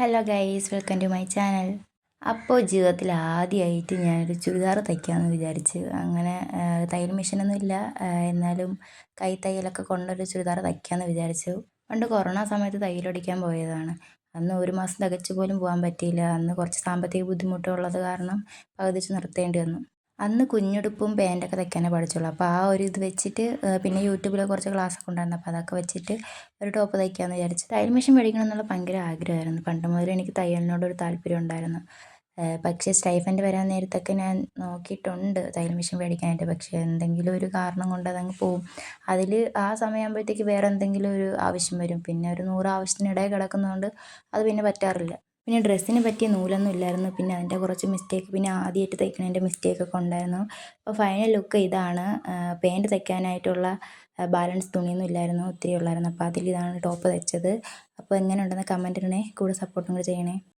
Hello guys, welcome to my channel. അപ്പോൾ ജീവിതത്തിൽ ആദ്യമായിട്ട് ഞാനൊരു ചുരിദാർ തയ്ക്കാമെന്ന് വിചാരിച്ച്. അങ്ങനെ തയ്യൽ മെഷീനൊന്നും ഇല്ല, എന്നാലും കൈ തയ്യലൊക്കെ കൊണ്ടൊരു ചുരിദാർ തയ്ക്കാമെന്ന് വിചാരിച്ചു. പണ്ട് കൊറോണ സമയത്ത് തയ്യൽ പഠിക്കാൻ പോയതാണ്. അന്ന് ഒരു മാസം തികച്ചു പോലും പോകാൻ പറ്റിയില്ല. അന്ന് കുറച്ച് സാമ്പത്തിക ബുദ്ധിമുട്ടുള്ളത് കാരണം പകുതിച്ച് നിർത്തേണ്ടി വന്നു. അന്ന് കുഞ്ഞുടുപ്പും പാൻറ്റൊക്കെ തയ്ക്കാനേ പഠിച്ചുള്ളൂ. അപ്പോൾ ആ ഒരു ഇത് വെച്ചിട്ട് പിന്നെ യൂട്യൂബിൽ കുറച്ച് ക്ലാസ്സൊക്കെ ഉണ്ടായിരുന്നു. അപ്പോൾ അതൊക്കെ വെച്ചിട്ട് ഒരു ടോപ്പ് തയ്ക്കാമെന്ന് വിചാരിച്ചു. തയ്യൽ മെഷീൻ മേടിക്കണം എന്നുള്ള ഭയങ്കര ആഗ്രഹമായിരുന്നു. പണ്ട് മുതലേ എനിക്ക് തയ്യലിനോടൊരു താല്പര്യം ഉണ്ടായിരുന്നു. പക്ഷേ സ്റ്റൈഫൻഡ് വരാൻ നേരത്തൊക്കെ ഞാൻ നോക്കിയിട്ടുണ്ട് തയ്യൽ മെഷീൻ മേടിക്കാനായിട്ട്. പക്ഷേ എന്തെങ്കിലും ഒരു കാരണം കൊണ്ട് അതങ്ങ് പോവും. അതിൽ ആ സമയമാകുമ്പോഴത്തേക്ക് വേറെ എന്തെങ്കിലും ഒരു ആവശ്യം വരും. പിന്നെ ഒരു 100 ആവശ്യത്തിനിടയിൽ കിടക്കുന്നതുകൊണ്ട് അത് പിന്നെ പറ്റാറില്ല. പിന്നെ ഡ്രസ്സിന് പറ്റിയ നൂലൊന്നും ഇല്ലായിരുന്നു. പിന്നെ അതിൻ്റെ കുറച്ച് മിസ്റ്റേക്ക്, പിന്നെ ആദ്യമായിട്ട് തയ്ക്കണതിൻ്റെ മിസ്റ്റേക്കൊക്കെ ഉണ്ടായിരുന്നു. അപ്പോൾ ഫൈനൽ ലുക്ക് ഇതാണ്. പാൻറ്റ് തയ്ക്കാനായിട്ടുള്ള ബാലൻസ് തുണിയൊന്നും ഇല്ലായിരുന്നു, ഒത്തിരി ഉള്ളായിരുന്നു. അപ്പോൾ ഇതാണ് ടോപ്പ് തയ്ച്ചത്. അപ്പോൾ എങ്ങനെ ഉണ്ടെന്ന് കമൻറ്റ് ഇടണേ, കൂടെ സപ്പോർട്ടും കൂടെ ചെയ്യണേ.